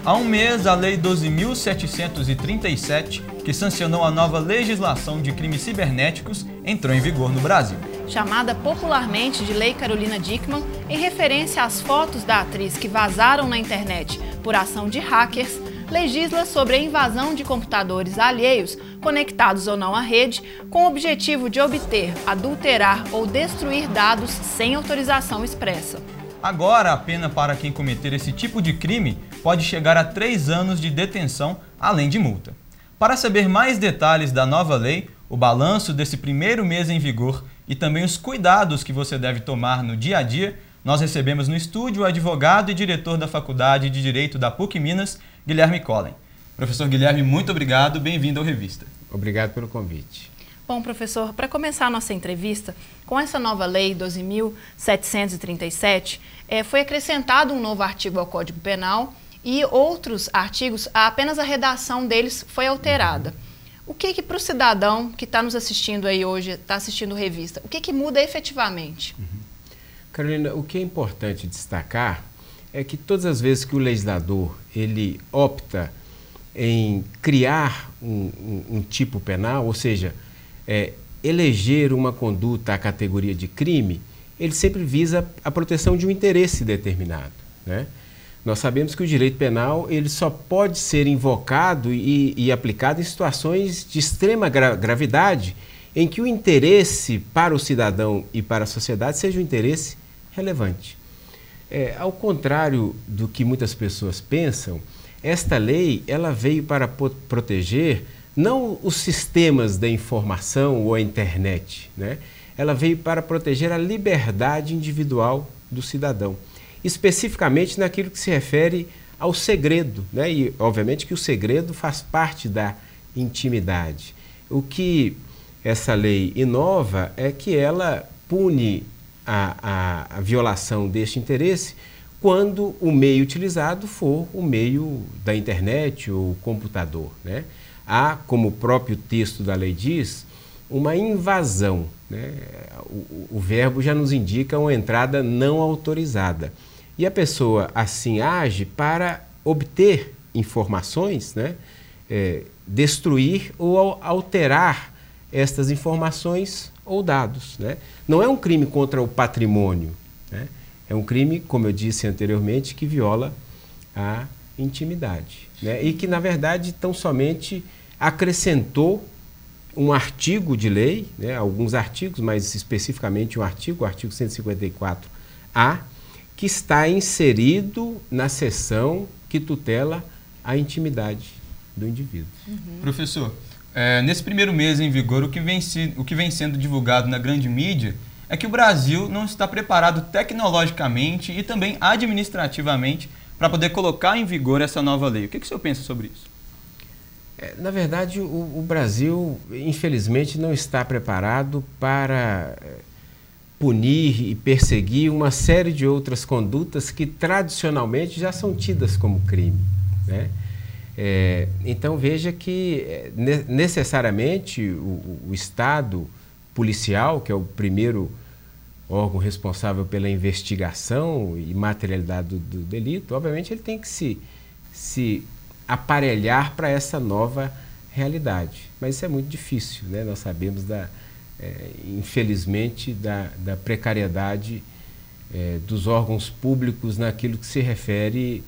Há um mês, a Lei 12.737, que sancionou a nova legislação de crimes cibernéticos, entrou em vigor no Brasil. Chamada popularmente de Lei Carolina Dickmann, em referência às fotos da atriz que vazaram na internet por ação de hackers, legisla sobre a invasão de computadores alheios, conectados ou não à rede, com o objetivo de obter, adulterar ou destruir dados sem autorização expressa. Agora, a pena para quem cometer esse tipo de crime pode chegar a 3 anos de detenção, além de multa. Para saber mais detalhes da nova lei, o balanço desse primeiro mês em vigor e também os cuidados que você deve tomar no dia a dia, nós recebemos no estúdio o advogado e diretor da Faculdade de Direito da PUC Minas, Guilherme Collen. Professor Guilherme, muito obrigado, bem-vindo ao Revista. Obrigado pelo convite. Bom, professor, para começar a nossa entrevista, com essa nova lei 12.737, foi acrescentado um novo artigo ao Código Penal e outros artigos, apenas a redação deles foi alterada. O que para o cidadão que está nos assistindo aí hoje, está assistindo Revista, o que muda efetivamente? Carolina, o que é importante destacar é que todas as vezes que o legislador ele opta em criar um tipo penal, ou seja, eleger uma conduta à categoria de crime, ele sempre visa a proteção de um interesse determinado, né? Nós sabemos que o direito penal ele só pode ser invocado e aplicado em situações de extrema gravidade, em que o interesse para o cidadão e para a sociedade seja um interesse relevante. Ao contrário do que muitas pessoas pensam, esta lei ela veio para proteger não os sistemas da informação ou a internet, né? Ela veio para proteger a liberdade individual do cidadão, especificamente naquilo que se refere ao segredo, né? E obviamente que o segredo faz parte da intimidade. O que essa lei inova é que ela pune a violação deste interesse quando o meio utilizado for o meio da internet ou computador, né? Há, como o próprio texto da lei diz, uma invasão, né? O verbo já nos indica uma entrada não autorizada. E a pessoa assim age para obter informações, né? Destruir ou alterar estas informações ou dados, né? Não é um crime contra o patrimônio, né? É um crime, como eu disse anteriormente, que viola a intimidade, né? E que, na verdade, tão somente acrescentou um artigo de lei, né? Alguns artigos, mas especificamente um artigo, o artigo 154-A, que está inserido na seção que tutela a intimidade do indivíduo. Professor, nesse primeiro mês em vigor, o que vem sendo divulgado na grande mídia é que o Brasil não está preparado tecnologicamente e também administrativamente para poder colocar em vigor essa nova lei. O que o senhor pensa sobre isso? Na verdade, o Brasil, infelizmente, não está preparado para punir e perseguir uma série de outras condutas que tradicionalmente já são tidas como crime, né? Então veja que necessariamente o Estado policial, que é o primeiro órgão responsável pela investigação e materialidade do delito, obviamente ele tem que se aparelhar para essa nova realidade. Mas isso é muito difícil, né? Nós sabemos, infelizmente, da precariedade dos órgãos públicos naquilo que se refere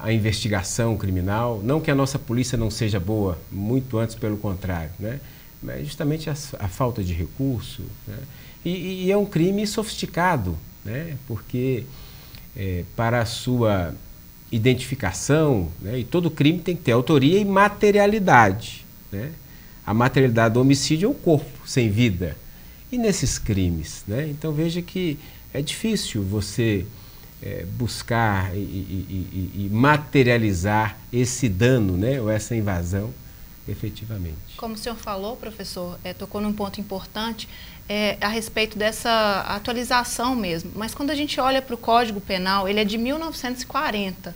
à investigação criminal. Não que a nossa polícia não seja boa, muito antes pelo contrário, né? Mas justamente a falta de recurso, né? E é um crime sofisticado, né? Porque para a sua identificação, né? E todo crime tem que ter autoria e materialidade, né? A materialidade do homicídio é o corpo sem vida. E nesses crimes, né? Então veja que é difícil você buscar e materializar esse dano, né? Ou essa invasão efetivamente. Como o senhor falou, professor, tocou num ponto importante a respeito dessa atualização mesmo. Mas quando a gente olha para o Código Penal, ele é de 1940.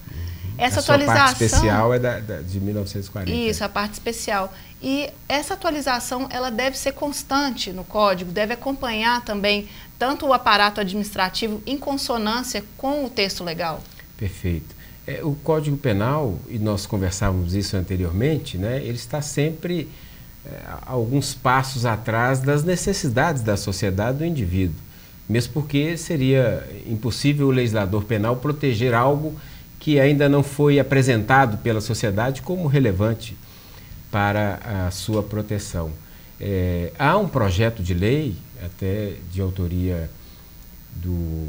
Essa atualização... A parte especial é de 1940. Isso, a parte especial. E essa atualização, ela deve ser constante no Código, deve acompanhar também tanto o aparato administrativo em consonância com o texto legal. Perfeito. O Código Penal, e nós conversávamos isso anteriormente, né, ele está sempre alguns passos atrás das necessidades da sociedade, do indivíduo. Mesmo porque seria impossível o legislador penal proteger algo que ainda não foi apresentado pela sociedade como relevante para a sua proteção. Há um projeto de lei, até de autoria do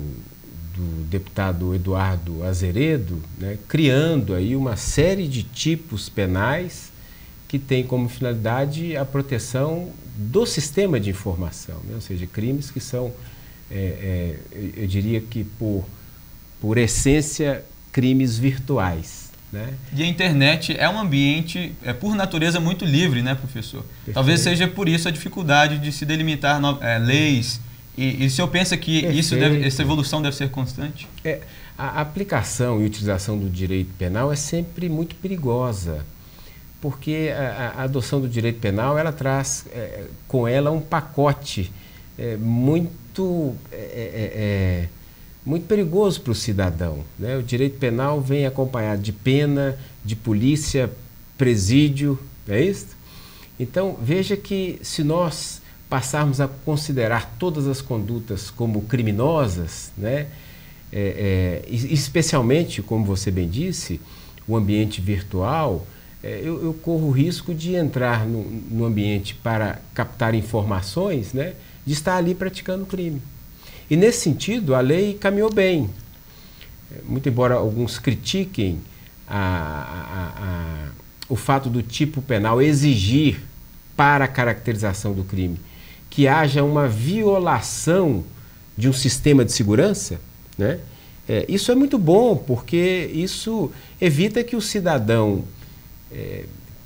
deputado Eduardo Azeredo, né, criando aí uma série de tipos penais que tem como finalidade a proteção do sistema de informação, né? Ou seja, crimes que são, eu diria que por essência, crimes virtuais, né? E a internet é um ambiente, por natureza, muito livre, né, professor? Perfeito. Talvez seja por isso a dificuldade de se delimitar leis. E o senhor pensa que essa evolução deve ser constante? A aplicação e utilização do direito penal é sempre muito perigosa, porque a adoção do direito penal ela traz com ela um pacote muito perigoso para o cidadão, né? O direito penal vem acompanhado de pena, de polícia, presídio, não é isso? Então, veja que se nós passarmos a considerar todas as condutas como criminosas, né? Especialmente, como você bem disse, o ambiente virtual, eu corro o risco de entrar no ambiente para captar informações, né? De estar ali praticando crime. E nesse sentido, a lei caminhou bem. Muito embora alguns critiquem o fato do tipo penal exigir para a caracterização do crime que haja uma violação de um sistema de segurança, né? Isso é muito bom, porque isso evita que o cidadão,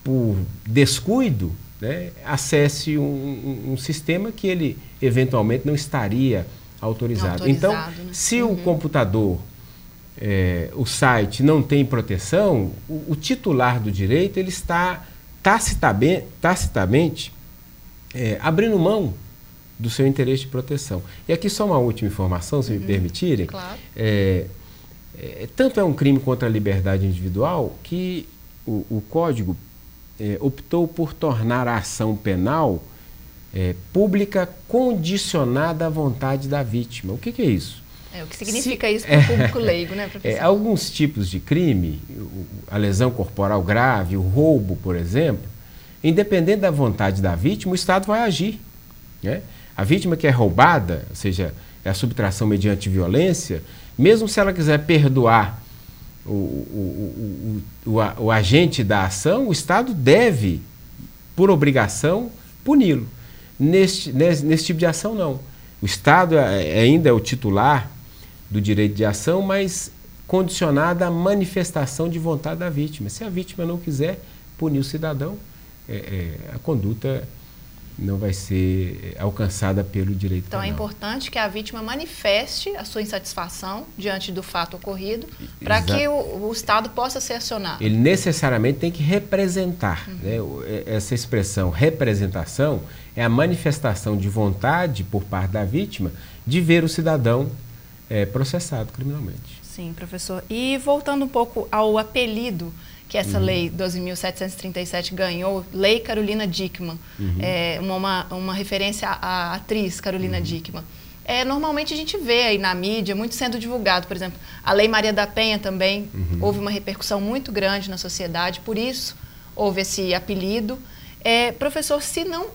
por descuido, né, acesse um sistema que ele eventualmente não estaria autorizado. Então, né? se o computador, o site não tem proteção, o titular do direito ele está tacitamente abrindo mão do seu interesse de proteção. E aqui só uma última informação, se me permitirem. Claro. Tanto é um crime contra a liberdade individual que o Código optou por tornar a ação penal pública condicionada à vontade da vítima. O que é isso? O que significa isso para o público leigo, né, professor? Alguns tipos de crime, a lesão corporal grave, o roubo, por exemplo, independente da vontade da vítima, o Estado vai agir, né? A vítima que é roubada, ou seja, é a subtração mediante violência, mesmo se ela quiser perdoar o agente da ação, o Estado deve, por obrigação, puni-lo. Nesse tipo de ação, não. O Estado ainda é o titular do direito de ação, mas condicionada à manifestação de vontade da vítima. Se a vítima não quiser punir o cidadão, a conduta não vai ser alcançada pelo direito penal. Então é importante que a vítima manifeste a sua insatisfação diante do fato ocorrido para que o Estado possa ser acionado. Ele necessariamente tem que representar, né? Essa expressão representação é a manifestação de vontade por parte da vítima de ver o cidadão processado criminalmente. Sim, professor. E voltando um pouco ao apelido que essa lei 12.737 ganhou, Lei Carolina Dickmann, uma referência à atriz Carolina Dickmann. Normalmente a gente vê aí na mídia muito sendo divulgado, por exemplo, a Lei Maria da Penha também houve uma repercussão muito grande na sociedade, por isso houve esse apelido. Professor, se não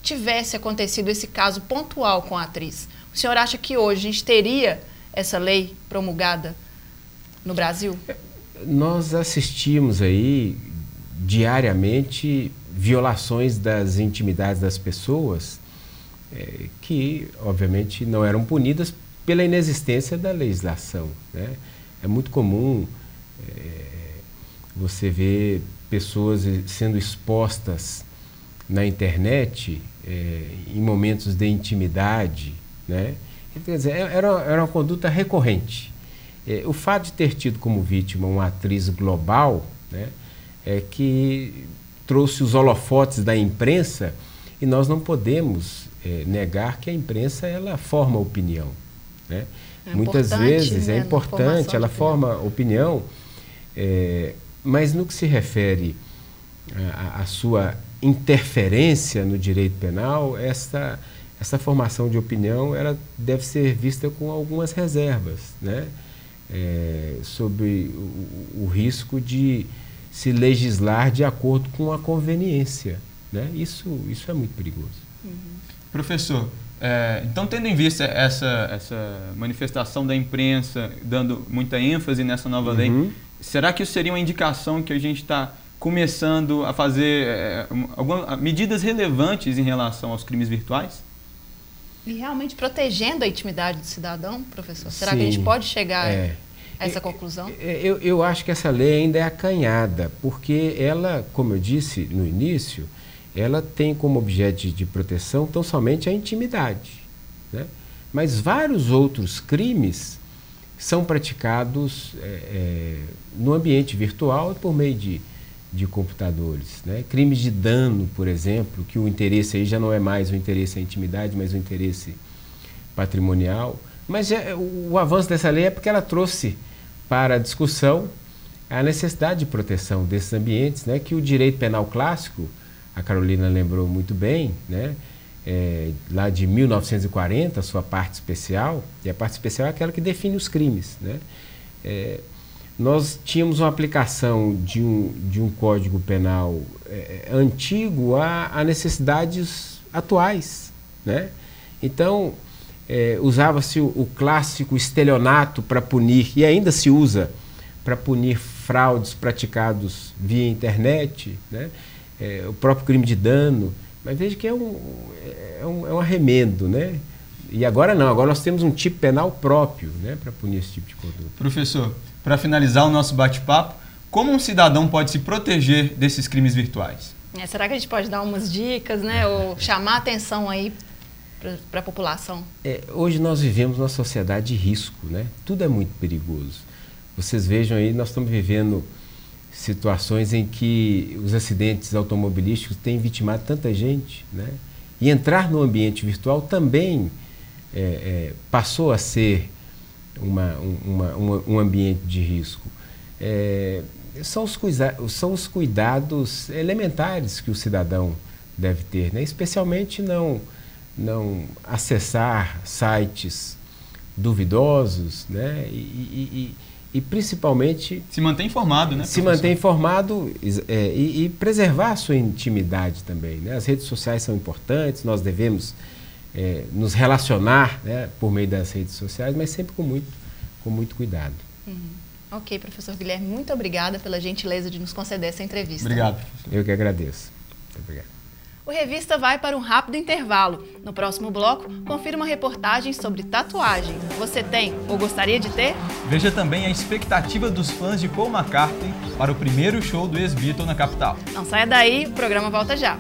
tivesse acontecido esse caso pontual com a atriz, o senhor acha que hoje a gente teria essa lei promulgada no Brasil? Nós assistimos aí diariamente violações das intimidades das pessoas que, obviamente, não eram punidas pela inexistência da legislação, né? É muito comum você ver pessoas sendo expostas na internet em momentos de intimidade, né? Quer dizer, era uma conduta recorrente. O fato de ter tido como vítima uma atriz global, né, que trouxe os holofotes da imprensa, e nós não podemos negar que a imprensa ela forma opinião, né? Muitas vezes é importante, ela forma opinião, Mas no que se refere à sua interferência no direito penal, essa formação de opinião ela deve ser vista com algumas reservas, né? Sobre o risco de se legislar de acordo com a conveniência, né? Isso é muito perigoso. Professor, então tendo em vista essa manifestação da imprensa, dando muita ênfase nessa nova lei, será que isso seria uma indicação que a gente está começando a fazer algumas medidas relevantes em relação aos crimes virtuais? E realmente protegendo a intimidade do cidadão, professor? Será Sim, que a gente pode chegar a essa conclusão? Eu acho que essa lei ainda é acanhada, porque ela, como eu disse no início, ela tem como objeto de proteção tão somente a intimidade, né? Mas vários outros crimes são praticados no ambiente virtual por meio de computadores, né? Crimes de dano, por exemplo, que o interesse aí já não é mais o interesse à intimidade, mas o interesse patrimonial. Mas o avanço dessa lei é porque ela trouxe para a discussão a necessidade de proteção desses ambientes, né? Que o direito penal clássico, a Carolina lembrou muito bem, né? Lá de 1940, a sua parte especial, e a parte especial é aquela que define os crimes, né? Nós tínhamos uma aplicação de um código penal antigo a necessidades atuais, né? Então, usava-se o clássico estelionato para punir, e ainda se usa para punir fraudes praticados via internet, né? O próprio crime de dano, mas veja que é um arremendo, né? E agora não, agora nós temos um tipo penal próprio, né, para punir esse tipo de conduta. Professor, para finalizar o nosso bate-papo, como um cidadão pode se proteger desses crimes virtuais? Será que a gente pode dar umas dicas, né, ou chamar a atenção aí para a população? Hoje nós vivemos numa sociedade de risco, né? Tudo é muito perigoso. Vocês vejam aí, nós estamos vivendo situações em que os acidentes automobilísticos têm vitimado tanta gente, né? E entrar no ambiente virtual também passou a ser um ambiente de risco. São os cuidados elementares que o cidadão deve ter, né? Especialmente não acessar sites duvidosos, né? E principalmente se manter informado, né? Se manter informado e preservar a sua intimidade também, né? As redes sociais são importantes, nós devemos nos relacionar, né, por meio das redes sociais, mas sempre com muito cuidado. Ok, professor Guilherme, muito obrigada pela gentileza de nos conceder essa entrevista. Obrigado, professor. Eu que agradeço. Muito obrigado. O Revista vai para um rápido intervalo. No próximo bloco, confira uma reportagem sobre tatuagem. Você tem ou gostaria de ter? Veja também a expectativa dos fãs de Paul McCartney para o primeiro show do ex-Beatle na capital. Não saia daí, o programa volta já.